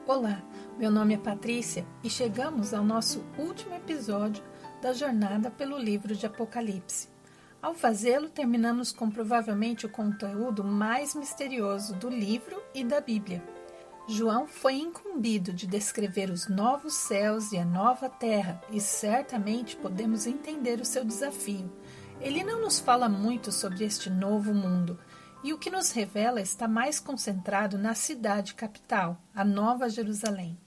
Olá, meu nome é Patrícia e chegamos ao nosso último episódio da jornada pelo livro de Apocalipse. Ao fazê-lo, terminamos com provavelmente o conteúdo mais misterioso do livro e da Bíblia. João foi incumbido de descrever os novos céus e a nova terra e certamente podemos entender o seu desafio. Ele não nos fala muito sobre este novo mundo, e o que nos revela está mais concentrado na cidade capital, a Nova Jerusalém.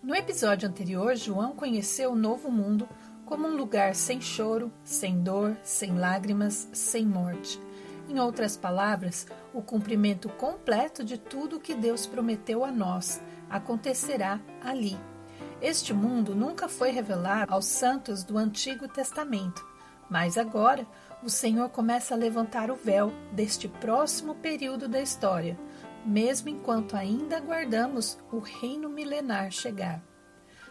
No episódio anterior, João conheceu o novo mundo como um lugar sem choro, sem dor, sem lágrimas, sem morte. Em outras palavras, o cumprimento completo de tudo o que Deus prometeu a nós acontecerá ali. Este mundo nunca foi revelado aos santos do Antigo Testamento, mas agora o Senhor começa a levantar o véu deste próximo período da história, mesmo enquanto ainda aguardamos o reino milenar chegar.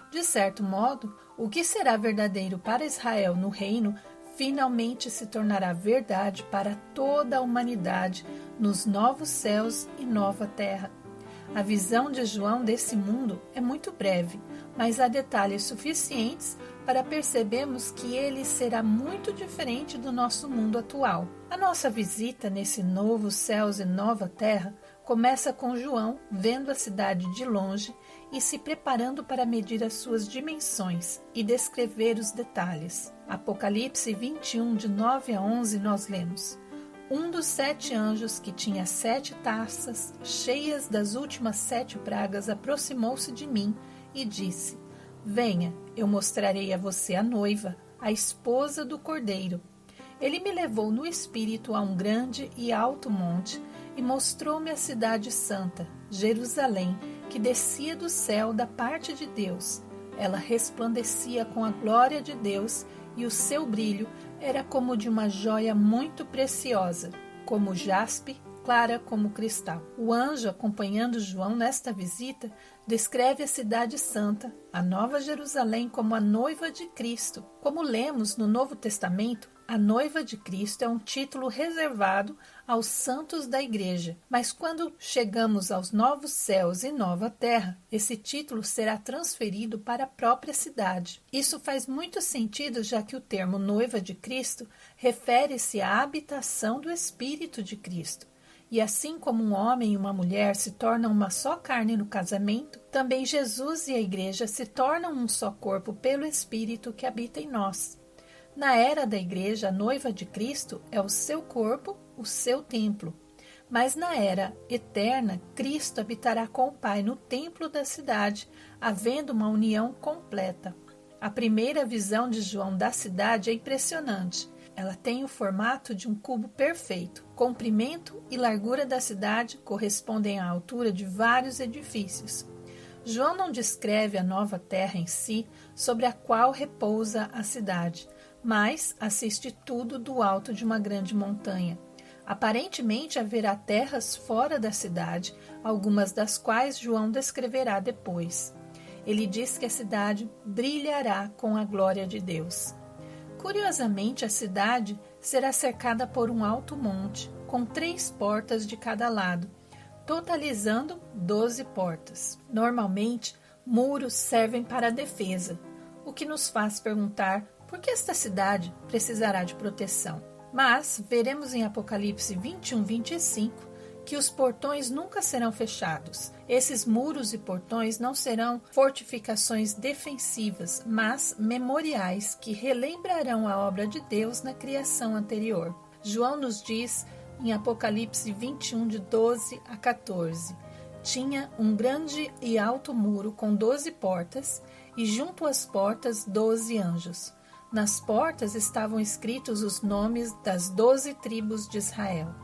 De certo modo, o que será verdadeiro para Israel no reino finalmente se tornará verdade para toda a humanidade nos novos céus e nova terra. A visão de João desse mundo é muito breve, mas há detalhes suficientes para percebermos que ele será muito diferente do nosso mundo atual. A nossa visita nesse novo céus e nova terra começa com João vendo a cidade de longe e se preparando para medir as suas dimensões e descrever os detalhes. Apocalipse 21, de 9 a 11, nós lemos: Um dos 7 anjos que tinha 7 taças cheias das últimas 7 pragas aproximou-se de mim e disse: Venha, eu mostrarei a você a noiva, a esposa do Cordeiro. Ele me levou no espírito a um grande e alto monte e mostrou-me a cidade santa, Jerusalém, que descia do céu da parte de Deus. Ela resplandecia com a glória de Deus e o seu brilho era como de uma joia muito preciosa, como jaspe, clara como cristal. O anjo, acompanhando João nesta visita, descreve a cidade santa, a Nova Jerusalém, como a noiva de Cristo. Como lemos no Novo Testamento, a noiva de Cristo é um título reservado aos santos da Igreja, mas quando chegamos aos novos céus e nova terra, esse título será transferido para a própria cidade. Isso faz muito sentido, já que o termo noiva de Cristo refere-se à habitação do Espírito de Cristo. E assim como um homem e uma mulher se tornam uma só carne no casamento, também Jesus e a Igreja se tornam um só corpo pelo Espírito que habita em nós. Na era da Igreja, a noiva de Cristo é o seu corpo, o seu templo. Mas na era eterna, Cristo habitará com o Pai no templo da cidade, havendo uma união completa. A primeira visão de João da cidade é impressionante. Ela tem o formato de um cubo perfeito. Comprimento e largura da cidade correspondem à altura de vários edifícios. João não descreve a nova terra em si, sobre a qual repousa a cidade, mas assiste tudo do alto de uma grande montanha. Aparentemente haverá terras fora da cidade, algumas das quais João descreverá depois. Ele diz que a cidade brilhará com a glória de Deus. Curiosamente, a cidade será cercada por um alto monte, com 3 portas de cada lado, totalizando 12 portas. Normalmente, muros servem para a defesa, o que nos faz perguntar por que esta cidade precisará de proteção. Mas veremos em Apocalipse 21, 25 que os portões nunca serão fechados. Esses muros e portões não serão fortificações defensivas, mas memoriais que relembrarão a obra de Deus na criação anterior. João nos diz em Apocalipse 21, de 12 a 14: Tinha um grande e alto muro com 12 portas, e junto às portas 12 anjos. Nas portas estavam escritos os nomes das 12 tribos de Israel.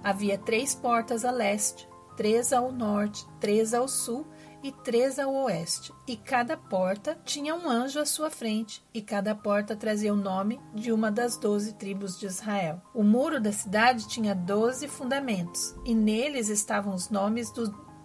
Havia 3 portas a leste, 3 ao norte, 3 ao sul e 3 ao oeste. E cada porta tinha um anjo à sua frente, e cada porta trazia o nome de uma das 12 tribos de Israel. O muro da cidade tinha 12 fundamentos, e neles estavam os nomes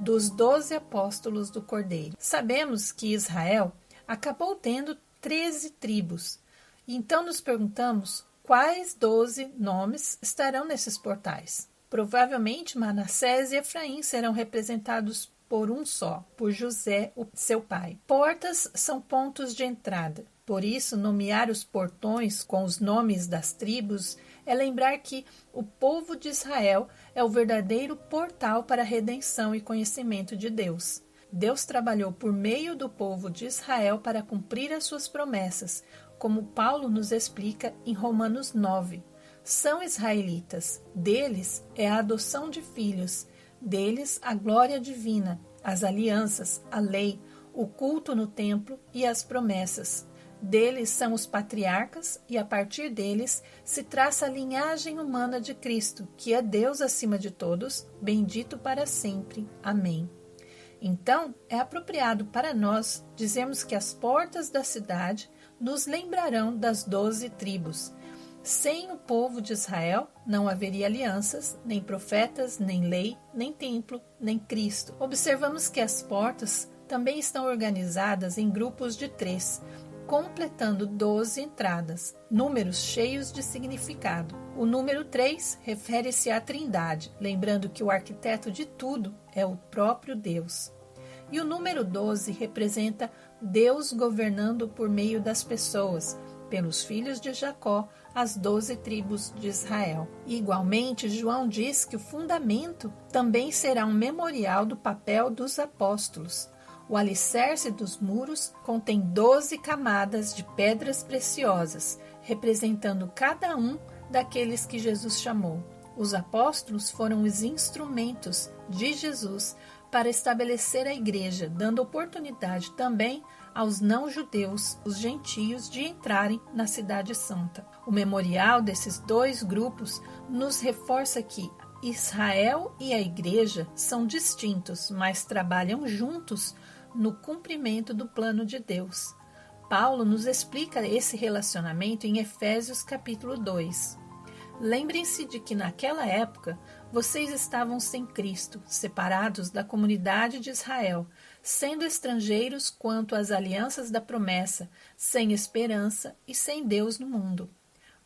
dos 12 apóstolos do Cordeiro. Sabemos que Israel acabou tendo 13 tribos. Então nos perguntamos quais 12 nomes estarão nesses portais. Provavelmente Manassés e Efraim serão representados por um só, por José, o seu pai. Portas são pontos de entrada. Por isso, nomear os portões com os nomes das tribos é lembrar que o povo de Israel é o verdadeiro portal para a redenção e conhecimento de Deus. Deus trabalhou por meio do povo de Israel para cumprir as suas promessas, como Paulo nos explica em Romanos 9. São israelitas, deles é a adoção de filhos, deles a glória divina, as alianças, a lei, o culto no templo e as promessas. Deles são os patriarcas e a partir deles se traça a linhagem humana de Cristo, que é Deus acima de todos, bendito para sempre. Amém. Então, é apropriado para nós dizermos que as portas da cidade nos lembrarão das 12 tribos. Sem o povo de Israel não haveria alianças, nem profetas, nem lei, nem templo, nem Cristo. Observamos que as portas também estão organizadas em grupos de 3, completando 12 entradas, números cheios de significado. O número 3 refere-se à Trindade, lembrando que o arquiteto de tudo é o próprio Deus. E o número 12 representa Deus governando por meio das pessoas, pelos filhos de Jacó, as 12 tribos de Israel. E, igualmente, João diz que o fundamento também será um memorial do papel dos apóstolos. O alicerce dos muros contém 12 camadas de pedras preciosas, representando cada um daqueles que Jesus chamou. Os apóstolos foram os instrumentos de Jesus para estabelecer a igreja, dando oportunidade também aos não-judeus, os gentios, de entrarem na Cidade Santa. O memorial desses 2 grupos nos reforça que Israel e a igreja são distintos, mas trabalham juntos no cumprimento do plano de Deus. Paulo nos explica esse relacionamento em Efésios capítulo 2. Lembrem-se de que naquela época vocês estavam sem Cristo, separados da comunidade de Israel, sendo estrangeiros quanto às alianças da promessa, sem esperança e sem Deus no mundo.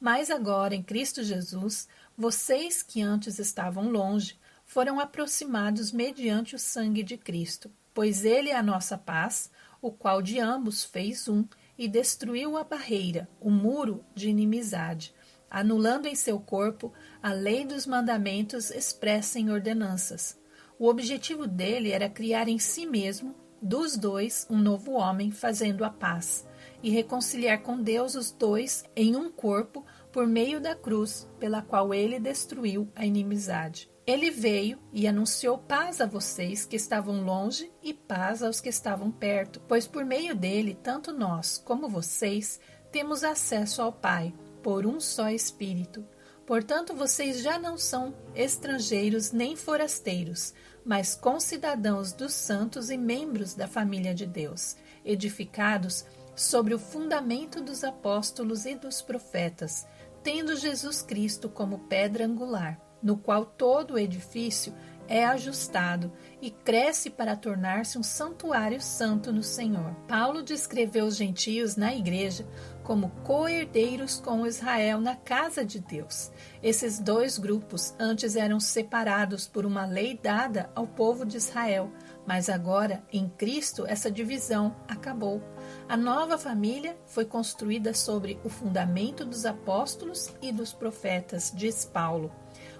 Mas agora, em Cristo Jesus, vocês que antes estavam longe, foram aproximados mediante o sangue de Cristo, pois ele é a nossa paz, o qual de ambos fez um e destruiu a barreira, o muro de inimizade, anulando em seu corpo a lei dos mandamentos expressa em ordenanças. O objetivo dele era criar em si mesmo, dos 2, um novo homem, fazendo a paz, e reconciliar com Deus os 2 em um corpo por meio da cruz, pela qual ele destruiu a inimizade. Ele veio e anunciou paz a vocês que estavam longe e paz aos que estavam perto, pois por meio dele, tanto nós como vocês, temos acesso ao Pai, por um só Espírito. Portanto, vocês já não são estrangeiros nem forasteiros, mas concidadãos dos santos e membros da família de Deus, edificados sobre o fundamento dos apóstolos e dos profetas, tendo Jesus Cristo como pedra angular, no qual todo o edifício é ajustado e cresce para tornar-se um santuário santo no Senhor. Paulo descreveu os gentios na igreja como co-herdeiros com Israel na casa de Deus. Esses 2 grupos antes eram separados por uma lei dada ao povo de Israel, mas agora, em Cristo, essa divisão acabou. A nova família foi construída sobre o fundamento dos apóstolos e dos profetas, diz Paulo,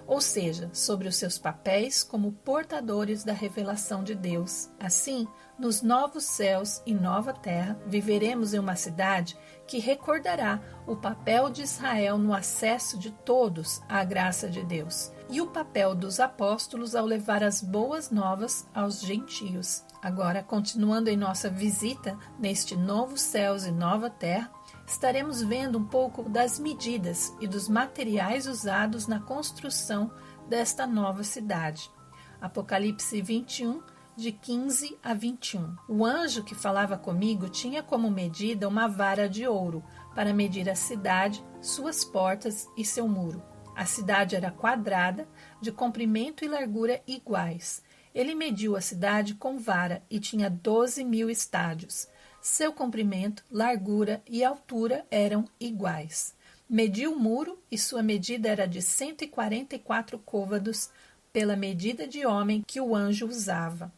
ou seja, sobre os seus papéis como portadores da revelação de Deus. Assim, nos novos céus e nova terra, viveremos em uma cidade que recordará o papel de Israel no acesso de todos à graça de Deus e o papel dos apóstolos ao levar as boas novas aos gentios. Agora, continuando em nossa visita neste novo céus e nova terra, estaremos vendo um pouco das medidas e dos materiais usados na construção desta nova cidade. Apocalipse 21, de 15 a 21. O anjo que falava comigo tinha como medida uma vara de ouro para medir a cidade, suas portas e seu muro. A cidade era quadrada, de comprimento e largura iguais. Ele mediu a cidade com vara e tinha 12.000 estádios. Seu comprimento, largura e altura eram iguais. Mediu o muro e sua medida era de 144 côvados, pela medida de homem que o anjo usava.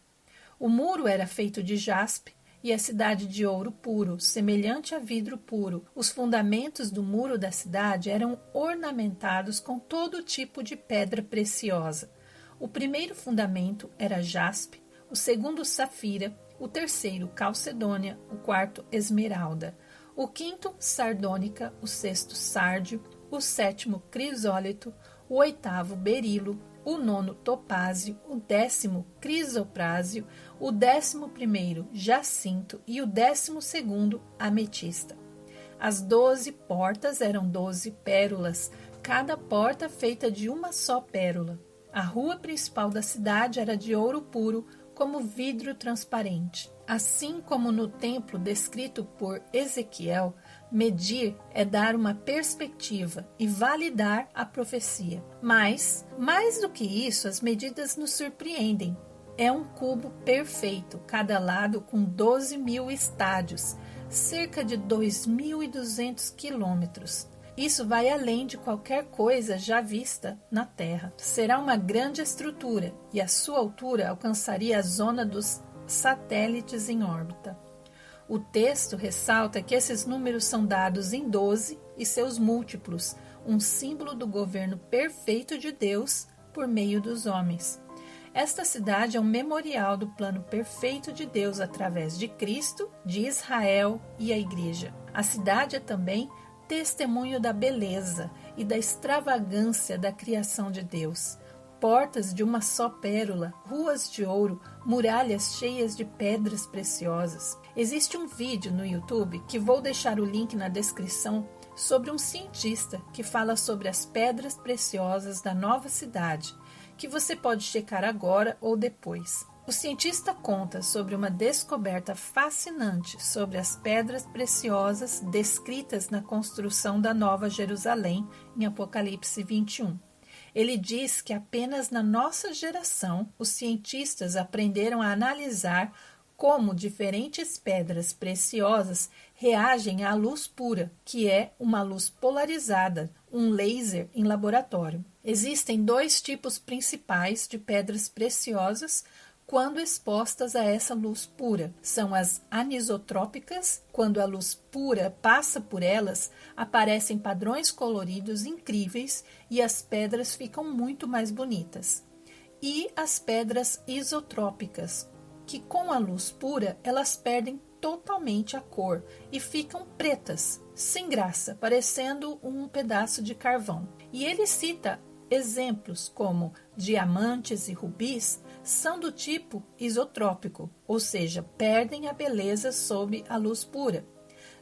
O muro era feito de jaspe e a cidade de ouro puro, semelhante a vidro puro. Os fundamentos do muro da cidade eram ornamentados com todo tipo de pedra preciosa. O primeiro fundamento era jaspe, o segundo safira, o terceiro calcedônia, o quarto esmeralda, o quinto sardônica, o sexto sárdio, o sétimo crisólito, o oitavo berilo, o nono topázio, o 10º crisoprássio, o 11º jacinto e o 12º ametista. As 12 portas eram 12 pérolas, cada porta feita de uma só pérola. A rua principal da cidade era de ouro puro, como vidro transparente. Assim como no templo descrito por Ezequiel, medir é dar uma perspectiva e validar a profecia. Mas, mais do que isso, as medidas nos surpreendem. É um cubo perfeito, cada lado com 12.000 estádios, cerca de 2.200 quilômetros. Isso vai além de qualquer coisa já vista na Terra. Será uma grande estrutura e a sua altura alcançaria a zona dos satélites em órbita. O texto ressalta que esses números são dados em 12 e seus múltiplos, um símbolo do governo perfeito de Deus por meio dos homens. Esta cidade é um memorial do plano perfeito de Deus através de Cristo, de Israel e a Igreja. A cidade é também testemunho da beleza e da extravagância da criação de Deus. Portas de uma só pérola, ruas de ouro, muralhas cheias de pedras preciosas. Existe um vídeo no YouTube, que vou deixar o link na descrição, sobre um cientista que fala sobre as pedras preciosas da nova cidade, que você pode checar agora ou depois. O cientista conta sobre uma descoberta fascinante sobre as pedras preciosas descritas na construção da Nova Jerusalém em Apocalipse 21. Ele diz que apenas na nossa geração os cientistas aprenderam a analisar como diferentes pedras preciosas reagem à luz pura, que é uma luz polarizada, um laser em laboratório. Existem 2 tipos principais de pedras preciosas quando expostas a essa luz pura. São as anisotrópicas. Quando a luz pura passa por elas, aparecem padrões coloridos incríveis e as pedras ficam muito mais bonitas. E as pedras isotrópicas, que com a luz pura elas perdem totalmente a cor e ficam pretas, sem graça, parecendo um pedaço de carvão. E ele cita exemplos como diamantes e rubis são do tipo isotrópico, ou seja, perdem a beleza sob a luz pura.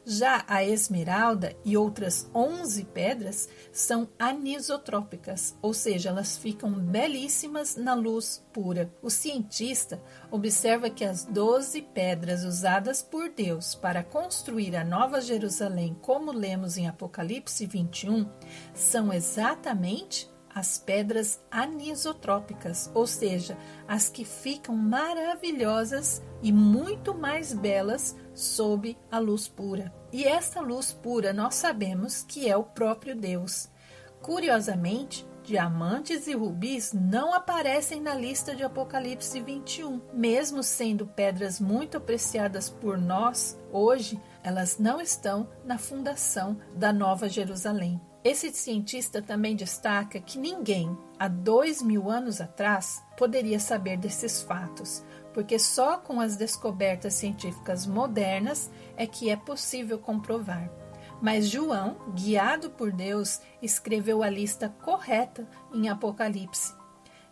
Já a esmeralda e outras 11 pedras são anisotrópicas, ou seja, elas ficam belíssimas na luz pura. O cientista observa que as 12 pedras usadas por Deus para construir a Nova Jerusalém, como lemos em Apocalipse 21, são exatamente as pedras anisotrópicas, ou seja, as que ficam maravilhosas e muito mais belas sob a luz pura. E esta luz pura nós sabemos que é o próprio Deus. Curiosamente, diamantes e rubis não aparecem na lista de Apocalipse 21. Mesmo sendo pedras muito apreciadas por nós hoje, elas não estão na fundação da Nova Jerusalém. Esse cientista também destaca que ninguém, há 2.000 anos atrás, poderia saber desses fatos, porque só com as descobertas científicas modernas é que é possível comprovar. Mas João, guiado por Deus, escreveu a lista correta em Apocalipse.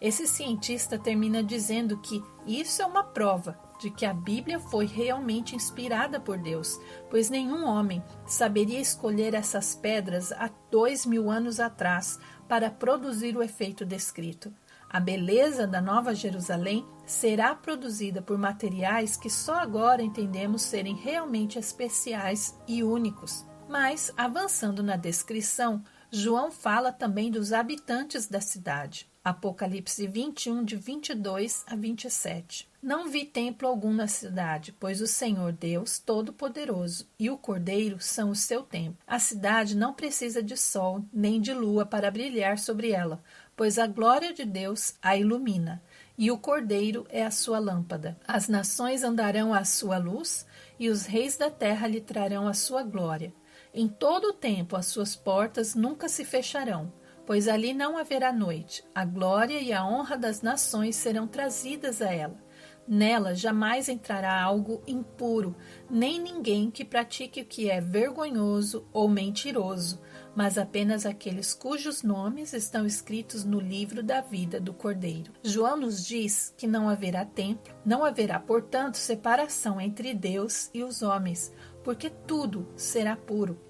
Esse cientista termina dizendo que isso é uma prova de que a Bíblia foi realmente inspirada por Deus, pois nenhum homem saberia escolher essas pedras há 2.000 anos atrás para produzir o efeito descrito. A beleza da Nova Jerusalém será produzida por materiais que só agora entendemos serem realmente especiais e únicos. Mas, avançando na descrição, João fala também dos habitantes da cidade. Apocalipse 21, de 22 a 27. Não vi templo algum na cidade, pois o Senhor Deus Todo-Poderoso e o Cordeiro são o seu templo. A cidade não precisa de sol nem de lua para brilhar sobre ela, pois a glória de Deus a ilumina, e o Cordeiro é a sua lâmpada. As nações andarão à sua luz, e os reis da terra lhe trarão a sua glória. Em todo o tempo as suas portas nunca se fecharão, pois ali não haverá noite. A glória e a honra das nações serão trazidas a ela. Nela jamais entrará algo impuro, nem ninguém que pratique o que é vergonhoso ou mentiroso, mas apenas aqueles cujos nomes estão escritos no livro da vida do Cordeiro. João nos diz que não haverá templo, não haverá, portanto, separação entre Deus e os homens, porque tudo será puro.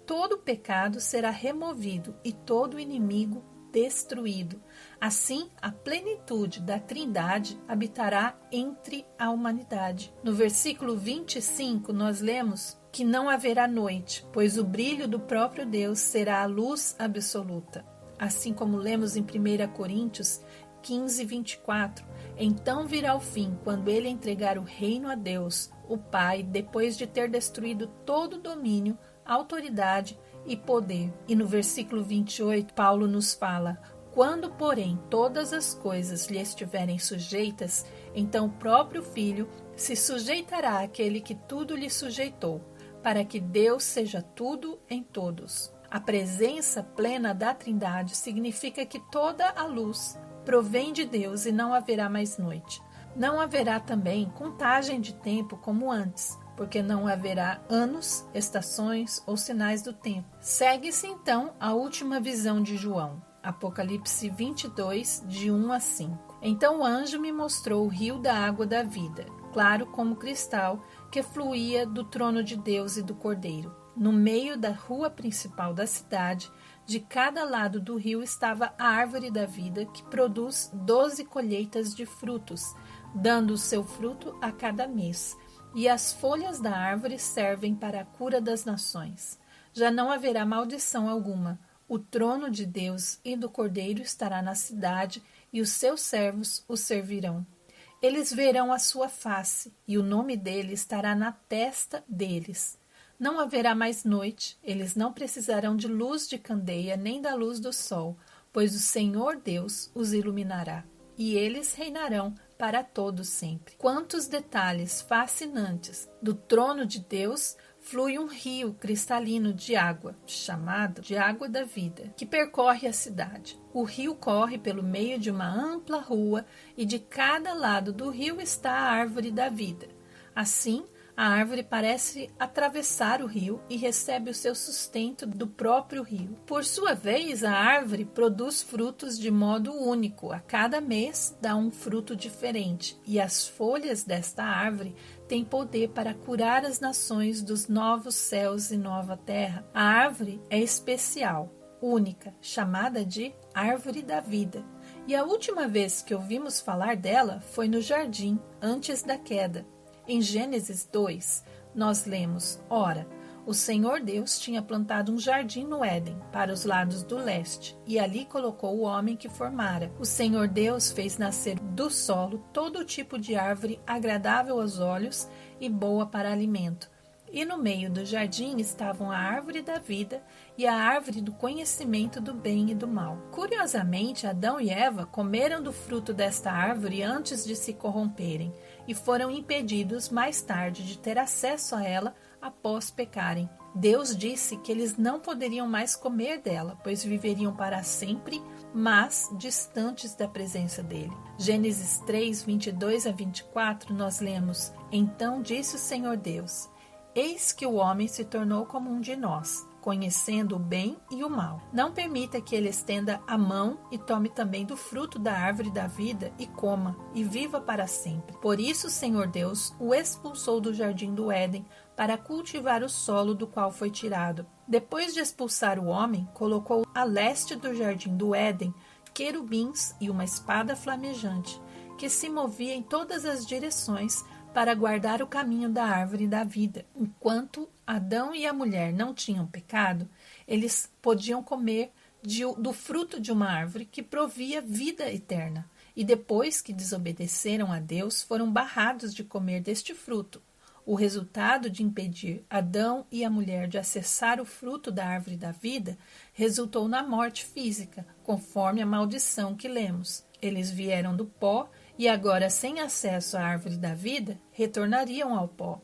Todo pecado será removido e todo inimigo destruído. Assim, a plenitude da Trindade habitará entre a humanidade. No versículo 25, nós lemos que não haverá noite, pois o brilho do próprio Deus será a luz absoluta. Assim como lemos em 1 Coríntios 15, 24, então virá o fim, quando ele entregar o reino a Deus, o Pai, depois de ter destruído todo domínio, autoridade e poder. E no versículo 28, Paulo nos fala: quando, porém, todas as coisas lhe estiverem sujeitas, então o próprio Filho se sujeitará àquele que tudo lhe sujeitou, para que Deus seja tudo em todos. A presença plena da Trindade significa que toda a luz provém de Deus e não haverá mais noite. Não haverá também contagem de tempo como antes, porque não haverá anos, estações ou sinais do tempo. Segue-se então a última visão de João, Apocalipse 22, de 1 a 5. Então o anjo me mostrou o rio da água da vida, claro como cristal, que fluía do trono de Deus e do Cordeiro. No meio da rua principal da cidade, de cada lado do rio estava a árvore da vida, que produz 12 colheitas de frutos, dando o seu fruto a cada mês. E as folhas da árvore servem para a cura das nações. Já não haverá maldição alguma. O trono de Deus e do Cordeiro estará na cidade, e os seus servos o servirão. Eles verão a sua face, e o nome dele estará na testa deles. Não haverá mais noite, eles não precisarão de luz de candeia, nem da luz do sol, pois o Senhor Deus os iluminará, e eles reinarão para todo sempre. Quantos detalhes fascinantes! Do trono de Deus flui um rio cristalino de água, chamado de água da vida, que percorre a cidade. O rio corre pelo meio de uma ampla rua e de cada lado do rio está a árvore da vida. Assim, a árvore parece atravessar o rio e recebe o seu sustento do próprio rio. Por sua vez, a árvore produz frutos de modo único. A cada mês dá um fruto diferente, e as folhas desta árvore têm poder para curar as nações dos novos céus e nova terra. A árvore é especial, única, chamada de Árvore da Vida. E a última vez que ouvimos falar dela foi no jardim, antes da queda. Em Gênesis 2, nós lemos: ora, o Senhor Deus tinha plantado um jardim no Éden, para os lados do leste, e ali colocou o homem que formara. O Senhor Deus fez nascer do solo todo tipo de árvore agradável aos olhos e boa para alimento. E no meio do jardim estavam a árvore da vida e a árvore do conhecimento do bem e do mal. Curiosamente, Adão e Eva comeram do fruto desta árvore antes de se corromperem e foram impedidos mais tarde de ter acesso a ela após pecarem. Deus disse que eles não poderiam mais comer dela, pois viveriam para sempre, mas distantes da presença dele. Gênesis 3, 22 a 24, nós lemos: então disse o Senhor Deus: eis que o homem se tornou como um de nós, conhecendo o bem e o mal. Não permita que ele estenda a mão e tome também do fruto da árvore da vida e coma, e viva para sempre. Por isso o Senhor Deus o expulsou do jardim do Éden para cultivar o solo do qual foi tirado. Depois de expulsar o homem, colocou a leste do jardim do Éden querubins e uma espada flamejante, que se movia em todas as direções para guardar o caminho da árvore da vida. Enquanto Adão e a mulher não tinham pecado, eles podiam comer do fruto de uma árvore que provia vida eterna. E depois que desobedeceram a Deus, foram barrados de comer deste fruto. O resultado de impedir Adão e a mulher de acessar o fruto da árvore da vida resultou na morte física, conforme a maldição que lemos. Eles vieram do pó e agora sem acesso à árvore da vida, retornariam ao pó.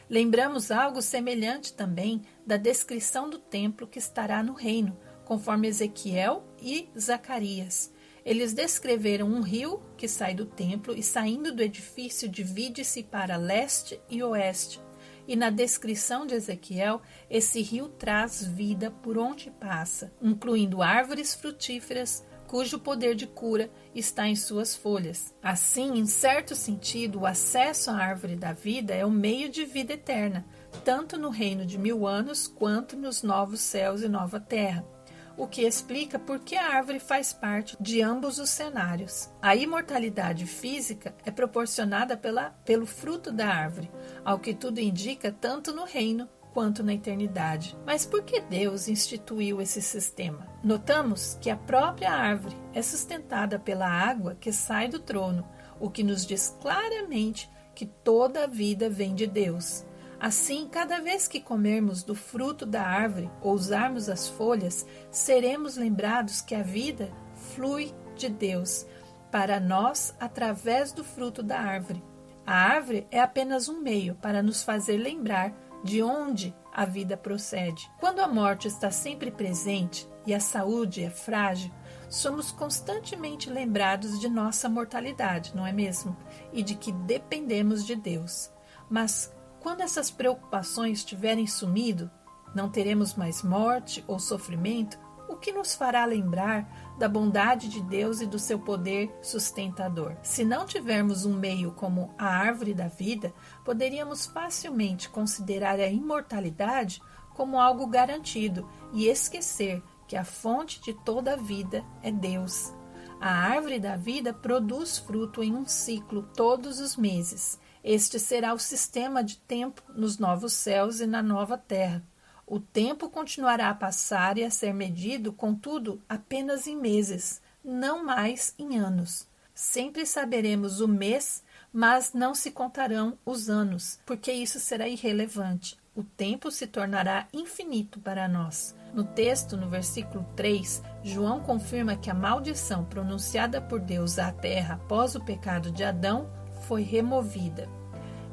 Lembramos algo semelhante também da descrição do templo que estará no reino, conforme Ezequiel e Zacarias. Eles descreveram um rio que sai do templo e, saindo do edifício, divide-se para leste e oeste. E na descrição de Ezequiel, esse rio traz vida por onde passa, incluindo árvores frutíferas, cujo poder de cura está em suas folhas. Assim, em certo sentido, o acesso à árvore da vida é o meio de vida eterna, tanto no reino de 1000 anos quanto nos novos céus e nova terra, o que explica por que a árvore faz parte de ambos os cenários. A imortalidade física é proporcionada pelo fruto da árvore, ao que tudo indica tanto no reino quanto na eternidade. Mas por que Deus instituiu esse sistema? Notamos que a própria árvore é sustentada pela água que sai do trono, o que nos diz claramente que toda a vida vem de Deus. Assim, cada vez que comermos do fruto da árvore ou usarmos as folhas, seremos lembrados que a vida flui de Deus para nós através do fruto da árvore. A árvore é apenas um meio para nos fazer lembrar de onde a vida procede. Quando a morte está sempre presente e a saúde é frágil, somos constantemente lembrados de nossa mortalidade, não é mesmo? E de que dependemos de Deus. Mas quando essas preocupações tiverem sumido, não teremos mais morte ou sofrimento, o que nos fará lembrar da bondade de Deus e do seu poder sustentador. Se não tivermos um meio como a árvore da vida, poderíamos facilmente considerar a imortalidade como algo garantido e esquecer que a fonte de toda a vida é Deus. A árvore da vida produz fruto em um ciclo todos os meses. Este será o sistema de tempo nos novos céus e na nova terra. O tempo continuará a passar e a ser medido, contudo, apenas em meses, não mais em anos. Sempre saberemos o mês, mas não se contarão os anos, porque isso será irrelevante. O tempo se tornará infinito para nós. No texto, no versículo 3, João confirma que a maldição pronunciada por Deus à terra após o pecado de Adão foi removida.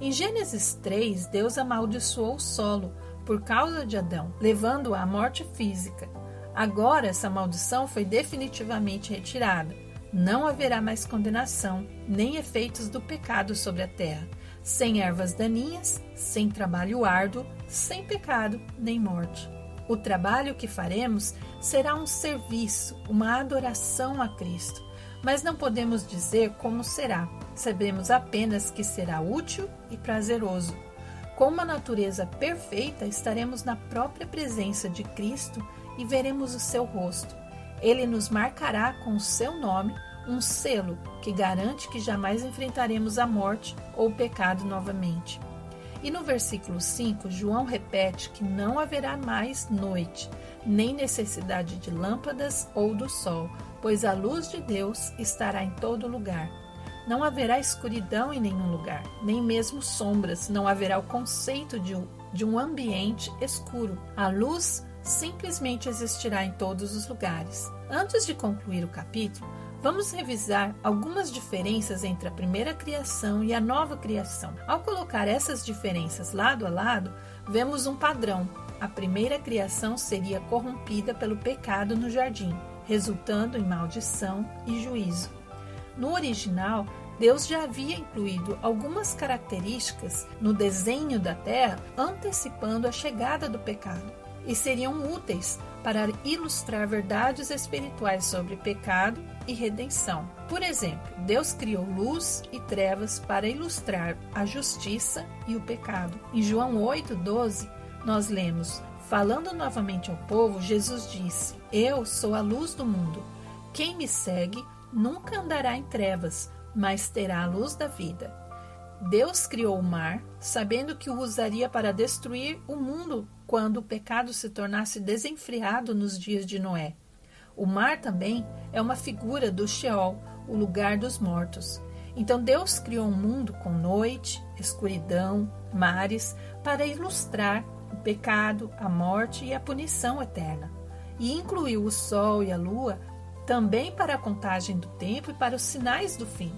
Em Gênesis 3, Deus amaldiçoou o solo por causa de Adão, levando-o à morte física. Agora essa maldição foi definitivamente retirada. Não haverá mais condenação, nem efeitos do pecado sobre a terra, sem ervas daninhas, sem trabalho árduo, sem pecado, nem morte. O trabalho que faremos será um serviço, uma adoração a Cristo, mas não podemos dizer como será. Sabemos apenas que será útil e prazeroso. Com uma natureza perfeita, estaremos na própria presença de Cristo e veremos o seu rosto. Ele nos marcará com o seu nome, um selo que garante que jamais enfrentaremos a morte ou o pecado novamente. E no versículo 5, João repete que não haverá mais noite, nem necessidade de lâmpadas ou do sol, pois a luz de Deus estará em todo lugar. Não haverá escuridão em nenhum lugar, nem mesmo sombras, não haverá o conceito de um ambiente escuro. A luz simplesmente existirá em todos os lugares. Antes de concluir o capítulo, vamos revisar algumas diferenças entre a primeira criação e a nova criação. Ao colocar essas diferenças lado a lado, vemos um padrão. A primeira criação seria corrompida pelo pecado no jardim, resultando em maldição e juízo. No original, Deus já havia incluído algumas características no desenho da terra antecipando a chegada do pecado e seriam úteis para ilustrar verdades espirituais sobre pecado e redenção. Por exemplo, Deus criou luz e trevas para ilustrar a justiça e o pecado. Em João 8,12, nós lemos: falando novamente ao povo, Jesus disse: Eu sou a luz do mundo. Quem me segue nunca andará em trevas, mas terá a luz da vida. Deus criou o mar, sabendo que o usaria para destruir o mundo quando o pecado se tornasse desenfreado nos dias de Noé. O mar também é uma figura do Sheol, o lugar dos mortos. Então Deus criou um mundo com noite, escuridão, mares, para ilustrar o pecado, a morte e a punição eterna. E incluiu o sol e a lua também para a contagem do tempo e para os sinais do fim.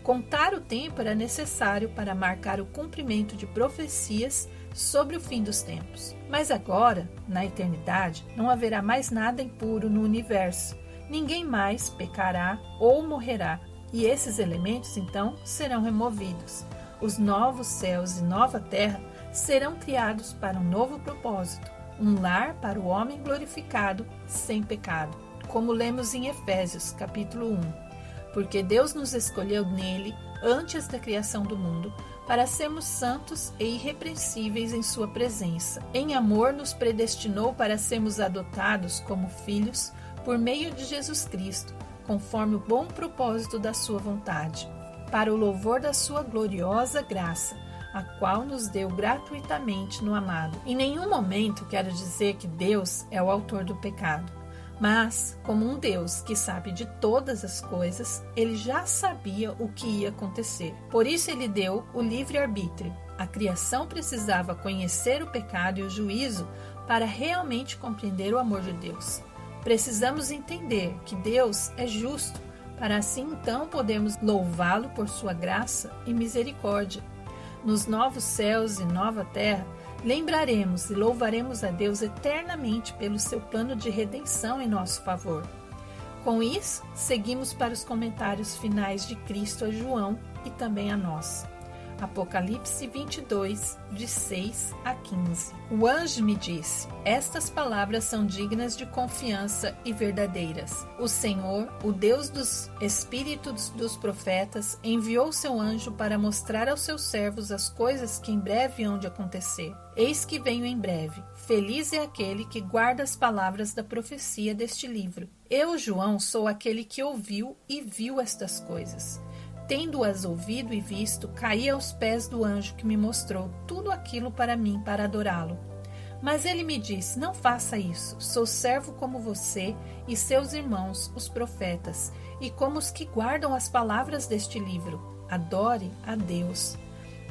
Contar o tempo era necessário para marcar o cumprimento de profecias sobre o fim dos tempos. Mas agora, na eternidade, não haverá mais nada impuro no universo. Ninguém mais pecará ou morrerá, e esses elementos então serão removidos. Os novos céus e nova terra serão criados para um novo propósito, um lar para o homem glorificado sem pecado, como lemos em Efésios, capítulo 1. Porque Deus nos escolheu nele antes da criação do mundo, para sermos santos e irrepreensíveis em sua presença. Em amor nos predestinou para sermos adotados como filhos por meio de Jesus Cristo, conforme o bom propósito da sua vontade, para o louvor da sua gloriosa graça, a qual nos deu gratuitamente no amado. Em nenhum momento quero dizer que Deus é o autor do pecado. Mas, como um Deus que sabe de todas as coisas, ele já sabia o que ia acontecer. Por isso ele deu o livre-arbítrio. A criação precisava conhecer o pecado e o juízo para realmente compreender o amor de Deus. Precisamos entender que Deus é justo, para assim então podermos louvá-lo por sua graça e misericórdia. Nos novos céus e nova terra, lembraremos e louvaremos a Deus eternamente pelo seu plano de redenção em nosso favor. Com isso, seguimos para os comentários finais de Cristo a João e também a nós. Apocalipse 22, de 6 a 15. O anjo me disse: estas palavras são dignas de confiança e verdadeiras. O Senhor, o Deus dos espíritos dos profetas, enviou seu anjo para mostrar aos seus servos as coisas que em breve hão de acontecer. Eis que venho em breve. Feliz é aquele que guarda as palavras da profecia deste livro. Eu, João, sou aquele que ouviu e viu estas coisas. Tendo-as ouvido e visto, caí aos pés do anjo que me mostrou tudo aquilo para mim, para adorá-lo. Mas ele me disse: não faça isso, sou servo como você e seus irmãos, os profetas, e como os que guardam as palavras deste livro. Adore a Deus.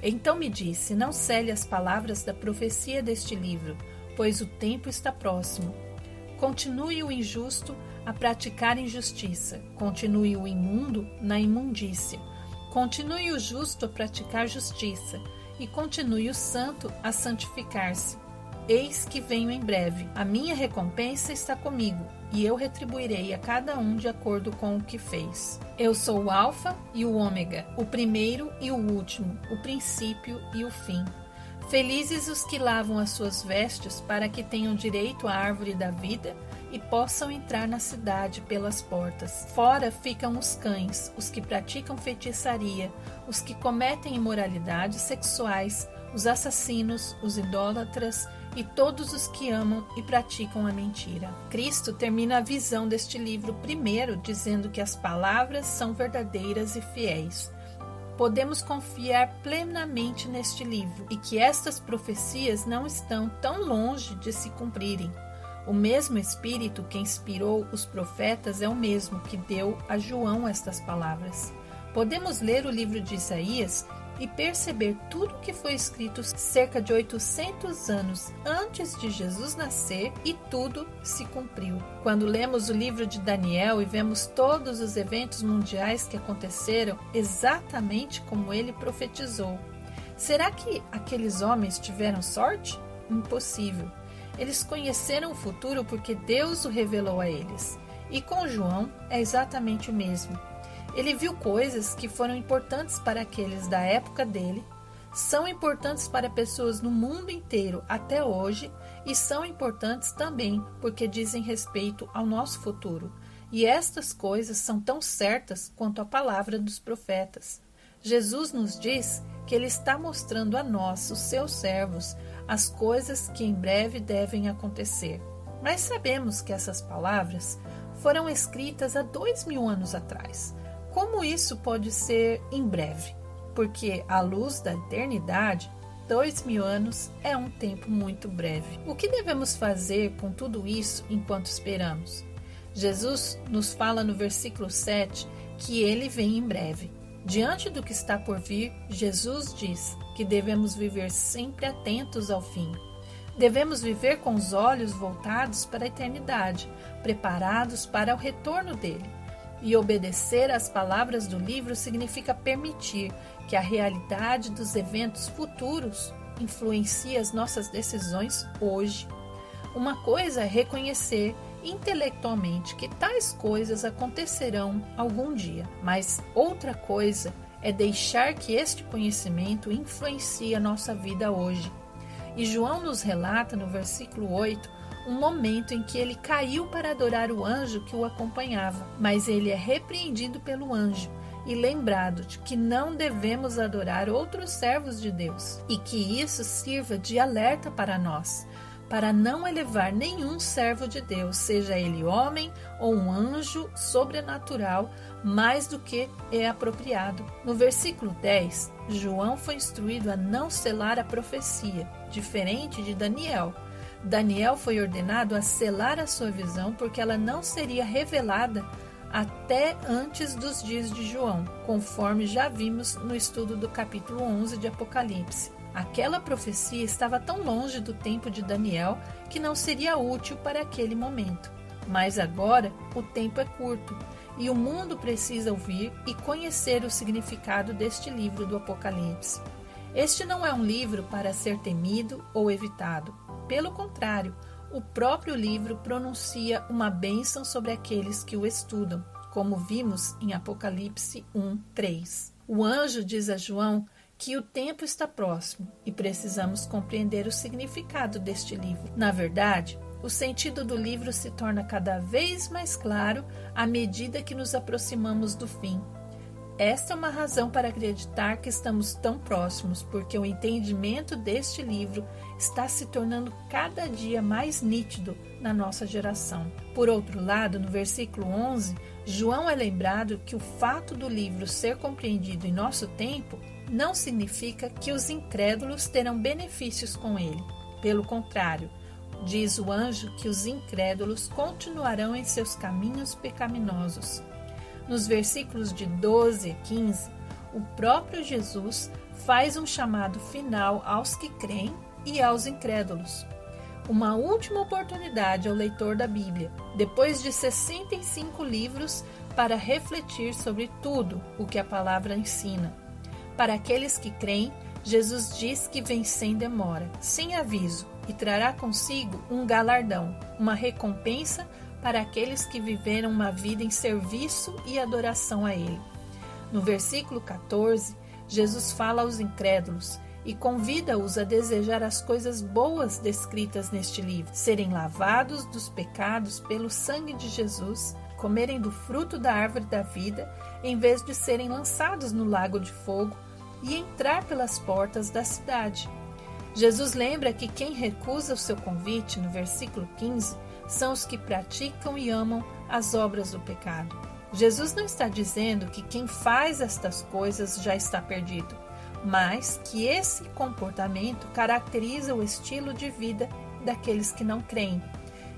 Então me disse: não cele as palavras da profecia deste livro, pois o tempo está próximo. Continue o injusto a praticar injustiça, continue o imundo na imundícia, continue o justo a praticar justiça, e continue o santo a santificar-se. Eis que venho em breve, a minha recompensa está comigo, e eu retribuirei a cada um de acordo com o que fez. Eu sou o Alfa e o Ômega, o primeiro e o último, o princípio e o fim. Felizes os que lavam as suas vestes, para que tenham direito à árvore da vida e possam entrar na cidade pelas portas. Fora ficam os cães, os que praticam feitiçaria, os que cometem imoralidades sexuais, os assassinos, os idólatras e todos os que amam e praticam a mentira. Cristo termina a visão deste livro primeiro dizendo que as palavras são verdadeiras e fiéis. Podemos confiar plenamente neste livro e que estas profecias não estão tão longe de se cumprirem. O mesmo Espírito que inspirou os profetas é o mesmo que deu a João estas palavras. Podemos ler o livro de Isaías e perceber tudo o que foi escrito cerca de 800 anos antes de Jesus nascer, e tudo se cumpriu. Quando lemos o livro de Daniel e vemos todos os eventos mundiais que aconteceram exatamente como ele profetizou, será que aqueles homens tiveram sorte? Impossível. Eles conheceram o futuro porque Deus o revelou a eles. E com João é exatamente o mesmo. Ele viu coisas que foram importantes para aqueles da época dele, são importantes para pessoas no mundo inteiro até hoje e são importantes também porque dizem respeito ao nosso futuro. E estas coisas são tão certas quanto a palavra dos profetas. Jesus nos diz que ele está mostrando a nós, os seus servos, as coisas que em breve devem acontecer. Mas sabemos que essas palavras foram escritas há 2000 anos atrás. Como isso pode ser em breve? Porque, à luz da eternidade, 2000 anos é um tempo muito breve. O que devemos fazer com tudo isso enquanto esperamos? Jesus nos fala no versículo 7 que ele vem em breve. Diante do que está por vir, Jesus diz que devemos viver sempre atentos ao fim. Devemos viver com os olhos voltados para a eternidade, preparados para o retorno dele. E obedecer às palavras do livro significa permitir que a realidade dos eventos futuros influencie as nossas decisões hoje. Uma coisa é reconhecer intelectualmente que tais coisas acontecerão algum dia, mas outra coisa é deixar que este conhecimento influencie a nossa vida hoje. E João nos relata no versículo 8 um momento em que ele caiu para adorar o anjo que o acompanhava, mas ele é repreendido pelo anjo e lembrado de que não devemos adorar outros servos de Deus e que isso sirva de alerta para nós, para não elevar nenhum servo de Deus, seja ele homem ou um anjo sobrenatural, mais do que é apropriado. No versículo 10, João foi instruído a não selar a profecia, diferente de Daniel. Daniel foi ordenado a selar a sua visão porque ela não seria revelada até antes dos dias de João, conforme já vimos no estudo do capítulo 11 de Apocalipse. Aquela profecia estava tão longe do tempo de Daniel que não seria útil para aquele momento. Mas agora o tempo é curto e o mundo precisa ouvir e conhecer o significado deste livro do Apocalipse. Este não é um livro para ser temido ou evitado. Pelo contrário, o próprio livro pronuncia uma bênção sobre aqueles que o estudam, como vimos em Apocalipse 1:3. O anjo diz a João que o tempo está próximo e precisamos compreender o significado deste livro. Na verdade, o sentido do livro se torna cada vez mais claro à medida que nos aproximamos do fim. Esta é uma razão para acreditar que estamos tão próximos, porque o entendimento deste livro está se tornando cada dia mais nítido na nossa geração. Por outro lado, no versículo 11, João é lembrado que o fato do livro ser compreendido em nosso tempo não significa que os incrédulos terão benefícios com ele. Pelo contrário, diz o anjo que os incrédulos continuarão em seus caminhos pecaminosos. Nos versículos de 12 a 15, o próprio Jesus faz um chamado final aos que creem e aos incrédulos. Uma última oportunidade ao leitor da Bíblia, depois de 65 livros, para refletir sobre tudo o que a palavra ensina. Para aqueles que creem, Jesus diz que vem sem demora, sem aviso, e trará consigo um galardão, uma recompensa para aqueles que viveram uma vida em serviço e adoração a Ele. No versículo 14, Jesus fala aos incrédulos e convida-os a desejar as coisas boas descritas neste livro, serem lavados dos pecados pelo sangue de Jesus, comerem do fruto da árvore da vida, em vez de serem lançados no lago de fogo, e entrar pelas portas da cidade. Jesus lembra que quem recusa o seu convite, no versículo 15, são os que praticam e amam as obras do pecado. Jesus não está dizendo que quem faz estas coisas já está perdido, mas que esse comportamento caracteriza o estilo de vida daqueles que não creem.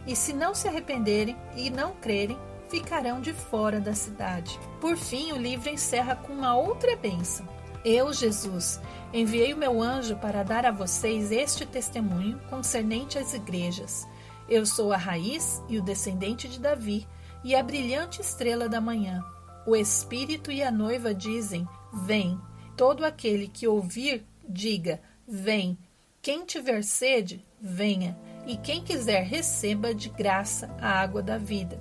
E se não se arrependerem e não crerem, ficarão de fora da cidade. Por fim, o livro encerra com uma outra bênção. Eu, Jesus, enviei o meu anjo para dar a vocês este testemunho concernente às igrejas. Eu sou a raiz e o descendente de Davi e a brilhante estrela da manhã. O Espírito e a noiva dizem, vem. Todo aquele que ouvir, diga, vem. Quem tiver sede, venha. E quem quiser, receba de graça a água da vida.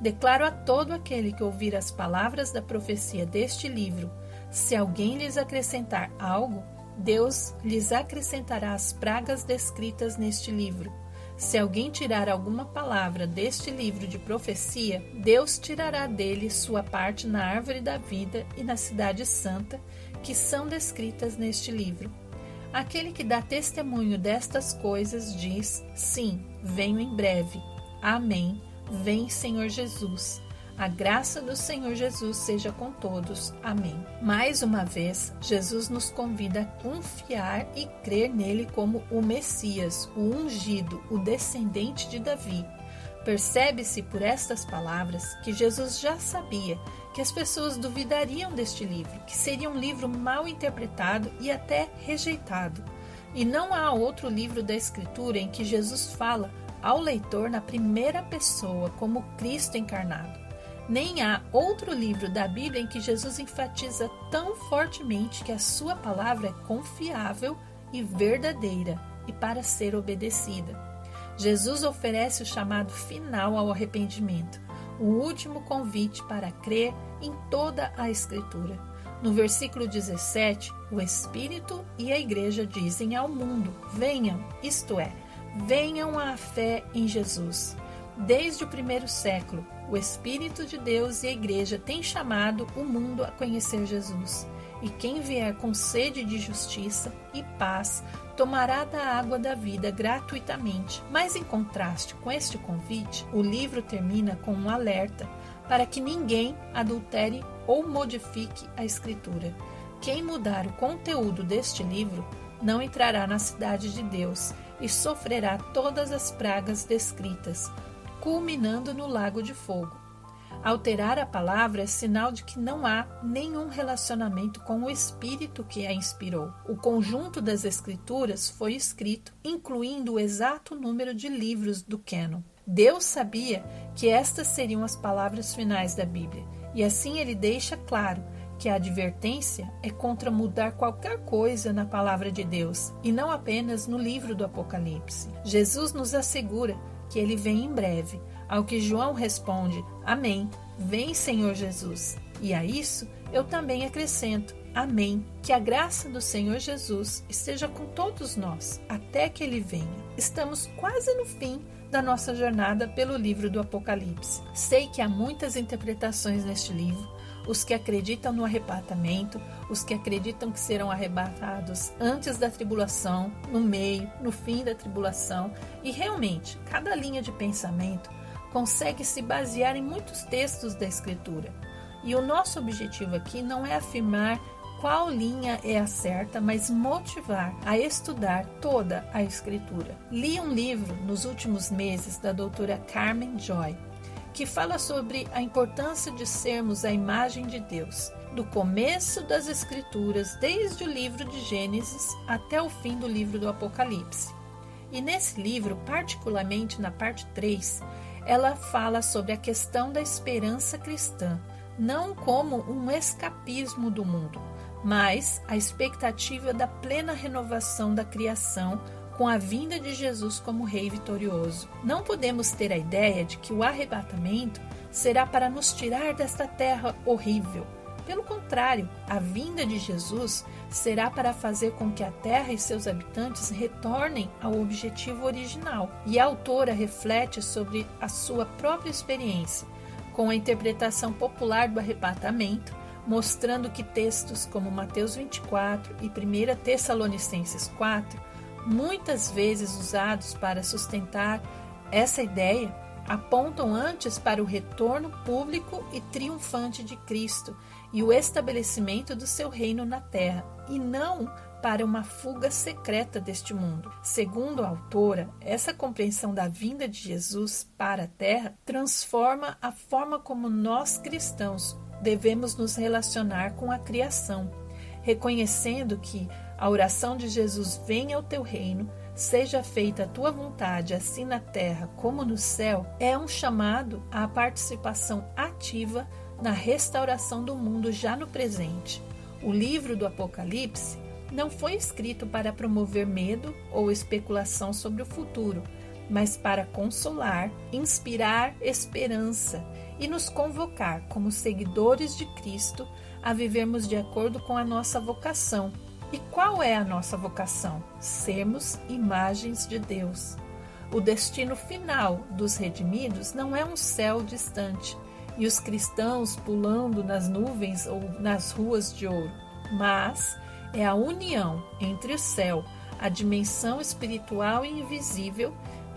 Declaro a todo aquele que ouvir as palavras da profecia deste livro, se alguém lhes acrescentar algo, Deus lhes acrescentará as pragas descritas neste livro. Se alguém tirar alguma palavra deste livro de profecia, Deus tirará dele sua parte na árvore da vida e na cidade santa, que são descritas neste livro. Aquele que dá testemunho destas coisas diz, sim, venho em breve. Amém. Vem, Senhor Jesus. A graça do Senhor Jesus seja com todos. Amém. Mais uma vez, Jesus nos convida a confiar e crer nele como o Messias, o ungido, o descendente de Davi. Percebe-se por estas palavras que Jesus já sabia que as pessoas duvidariam deste livro, que seria um livro mal interpretado e até rejeitado. E não há outro livro da Escritura em que Jesus fala ao leitor na primeira pessoa como Cristo encarnado. Nem há outro livro da Bíblia em que Jesus enfatiza tão fortemente que a sua palavra é confiável e verdadeira e para ser obedecida. Jesus oferece o chamado final ao arrependimento, o último convite para crer em toda a Escritura. No versículo 17, o Espírito e a Igreja dizem ao mundo: venham, isto é, venham à fé em Jesus. Desde o primeiro século, o Espírito de Deus e a Igreja têm chamado o mundo a conhecer Jesus. E quem vier com sede de justiça e paz tomará da água da vida gratuitamente. Mas, em contraste com este convite, o livro termina com um alerta para que ninguém adultere ou modifique a Escritura. Quem mudar o conteúdo deste livro não entrará na cidade de Deus e sofrerá todas as pragas descritas, culminando no lago de fogo. Alterar a palavra é sinal de que não há nenhum relacionamento com o Espírito que a inspirou. O conjunto das Escrituras foi escrito, incluindo o exato número de livros do cânon. Deus sabia que estas seriam as palavras finais da Bíblia, e assim ele deixa claro que a advertência é contra mudar qualquer coisa na palavra de Deus, e não apenas no livro do Apocalipse. Jesus nos assegura que ele vem em breve, ao que João responde: Amém, vem Senhor Jesus. E a isso eu também acrescento: Amém, que a graça do Senhor Jesus esteja com todos nós, até que ele venha. Estamos quase no fim da nossa jornada pelo livro do Apocalipse. Sei que há muitas interpretações neste livro, os que acreditam no arrebatamento, os que acreditam que serão arrebatados antes da tribulação, no meio, no fim da tribulação, e realmente, cada linha de pensamento consegue se basear em muitos textos da Escritura. E o nosso objetivo aqui não é afirmar qual linha é a certa, mas motivar a estudar toda a Escritura. Li um livro nos últimos meses da doutora Carmen Joy, que fala sobre a importância de sermos a imagem de Deus, do começo das Escrituras, desde o livro de Gênesis até o fim do livro do Apocalipse. E nesse livro, particularmente na parte 3, ela fala sobre a questão da esperança cristã, não como um escapismo do mundo, mas a expectativa da plena renovação da criação com a vinda de Jesus como Rei vitorioso. Não podemos ter a ideia de que o arrebatamento será para nos tirar desta terra horrível. Pelo contrário, a vinda de Jesus será para fazer com que a terra e seus habitantes retornem ao objetivo original. E a autora reflete sobre a sua própria experiência, com a interpretação popular do arrebatamento, mostrando que textos como Mateus 24 e 1 Tessalonicenses 4, muitas vezes usados para sustentar essa ideia, apontam antes para o retorno público e triunfante de Cristo e o estabelecimento do seu reino na terra, e não para uma fuga secreta deste mundo. Segundo a autora, essa compreensão da vinda de Jesus para a terra transforma a forma como nós cristãos devemos nos relacionar com a criação, reconhecendo que a oração de Jesus: venha ao teu reino, seja feita a tua vontade, assim na terra como no céu, é um chamado à participação ativa na restauração do mundo já no presente. O livro do Apocalipse não foi escrito para promover medo ou especulação sobre o futuro, mas para consolar, inspirar esperança e nos convocar, como seguidores de Cristo, a vivermos de acordo com a nossa vocação. E qual é a nossa vocação? Sermos imagens de Deus. O destino final dos redimidos não é um céu distante e os cristãos pulando nas nuvens ou nas ruas de ouro, mas é a união entre o céu, a dimensão espiritual e invisível,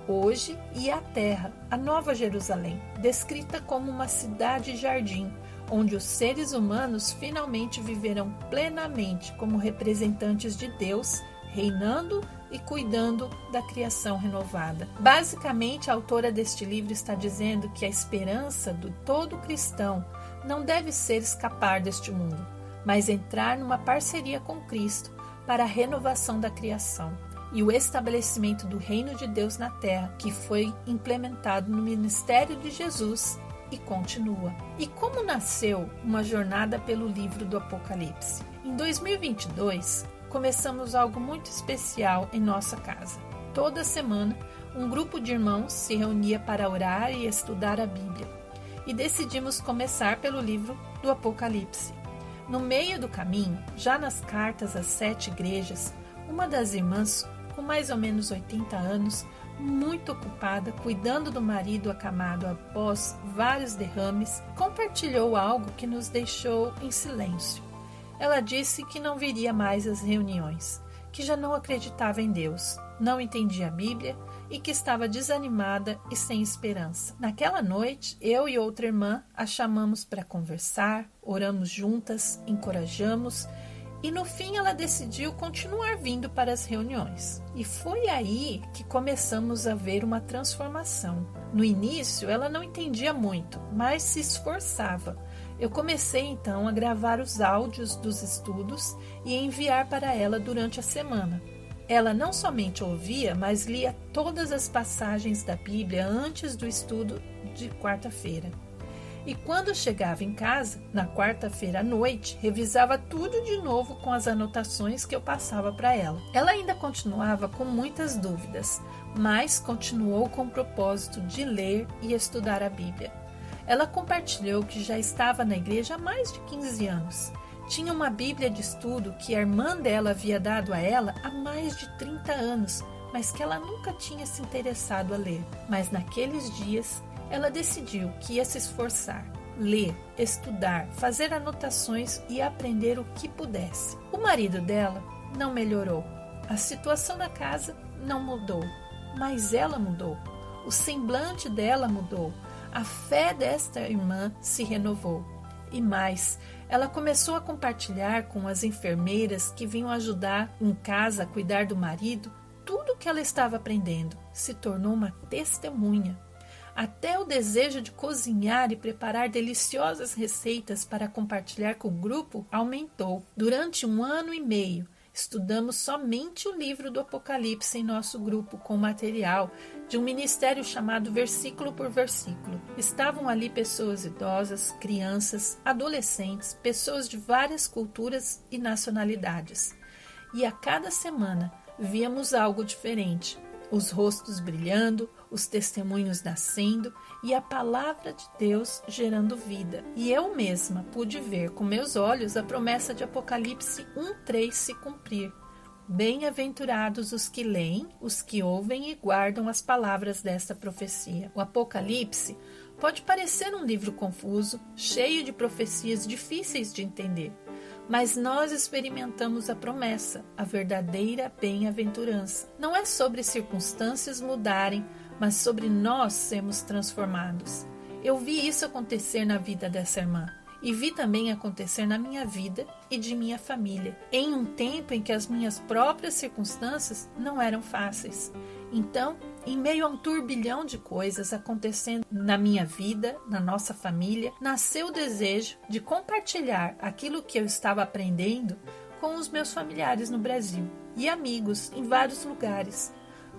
hoje, e a terra, a Nova Jerusalém, descrita como uma cidade-jardim, onde os seres humanos finalmente viverão plenamente como representantes de Deus, reinando e cuidando da criação renovada. Basicamente, a autora deste livro está dizendo que a esperança do todo cristão não deve ser escapar deste mundo, mas entrar numa parceria com Cristo para a renovação da criação e o estabelecimento do reino de Deus na terra, que foi implementado no ministério de Jesus e continua. E como nasceu uma jornada pelo livro do Apocalipse? Em 2022, começamos algo muito especial em nossa casa. Toda semana, um grupo de irmãos se reunia para orar e estudar a Bíblia. E decidimos começar pelo livro do Apocalipse. No meio do caminho, já nas cartas às 7 igrejas, uma das irmãs, com mais ou menos 80 anos, muito ocupada cuidando do marido acamado após vários derrames, compartilhou algo que nos deixou em silêncio. Ela disse que não viria mais às reuniões, que já não acreditava em Deus, não entendia a Bíblia e que estava desanimada e sem esperança. Naquela noite, eu e outra irmã a chamamos para conversar, oramos juntas, encorajamos e no fim ela decidiu continuar vindo para as reuniões. E foi aí que começamos a ver uma transformação. No início ela não entendia muito, mas se esforçava. Eu comecei então a gravar os áudios dos estudos e enviar para ela durante a semana. Ela não somente ouvia, mas lia todas as passagens da Bíblia antes do estudo de quarta-feira. E quando chegava em casa, na quarta-feira à noite, revisava tudo de novo com as anotações que eu passava para ela. Ela ainda continuava com muitas dúvidas, mas continuou com o propósito de ler e estudar a Bíblia. Ela compartilhou que já estava na igreja há mais de 15 anos. Tinha uma Bíblia de estudo que a irmã dela havia dado a ela há mais de 30 anos, mas que ela nunca tinha se interessado a ler. Mas naqueles dias, ela decidiu que ia se esforçar, ler, estudar, fazer anotações e aprender o que pudesse. O marido dela não melhorou. A situação na casa não mudou, mas ela mudou. O semblante dela mudou. A fé desta irmã se renovou. E mais, ela começou a compartilhar com as enfermeiras que vinham ajudar em casa a cuidar do marido tudo o que ela estava aprendendo. Se tornou uma testemunha. Até o desejo de cozinhar e preparar deliciosas receitas para compartilhar com o grupo aumentou. Durante 1 ano e meio, estudamos somente o livro do Apocalipse em nosso grupo com material de um ministério chamado Versículo por Versículo. Estavam ali pessoas idosas, crianças, adolescentes, pessoas de várias culturas e nacionalidades. E a cada semana víamos algo diferente. Os rostos brilhando, os testemunhos nascendo e a palavra de Deus gerando vida. E eu mesma pude ver com meus olhos a promessa de Apocalipse 1:3 se cumprir. Bem-aventurados os que leem, os que ouvem e guardam as palavras desta profecia. O Apocalipse pode parecer um livro confuso, cheio de profecias difíceis de entender. Mas nós experimentamos a promessa, a verdadeira bem-aventurança. Não é sobre circunstâncias mudarem, mas sobre nós sermos transformados. Eu vi isso acontecer na vida dessa irmã e vi também acontecer na minha vida e de minha família, em um tempo em que as minhas próprias circunstâncias não eram fáceis. Então, em meio a um turbilhão de coisas acontecendo na minha vida, na nossa família, nasceu o desejo de compartilhar aquilo que eu estava aprendendo com os meus familiares no Brasil e amigos em vários lugares.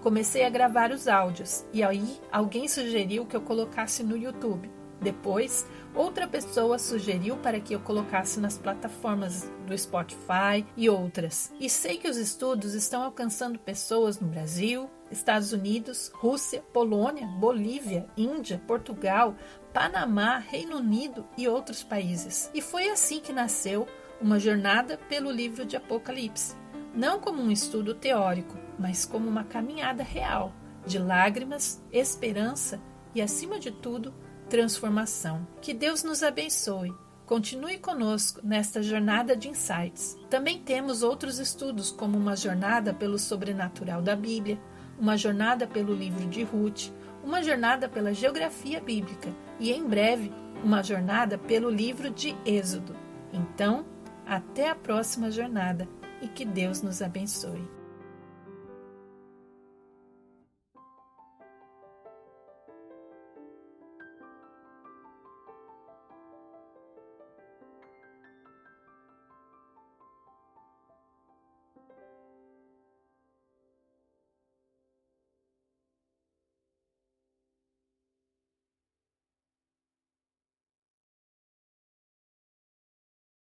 Comecei a gravar os áudios e aí alguém sugeriu que eu colocasse no YouTube. Depois, outra pessoa sugeriu para que eu colocasse nas plataformas do Spotify e outras. E sei que os estudos estão alcançando pessoas no Brasil, Estados Unidos, Rússia, Polônia, Bolívia, Índia, Portugal, Panamá, Reino Unido e outros países. E foi assim que nasceu uma jornada pelo livro de Apocalipse. Não como um estudo teórico, mas como uma caminhada real, de lágrimas, esperança e, acima de tudo, transformação. Que Deus nos abençoe. Continue conosco nesta jornada de insights. Também temos outros estudos, como uma jornada pelo sobrenatural da Bíblia, uma jornada pelo livro de Ruth, uma jornada pela geografia bíblica e, em breve, uma jornada pelo livro de Êxodo. Então, até a próxima jornada e que Deus nos abençoe.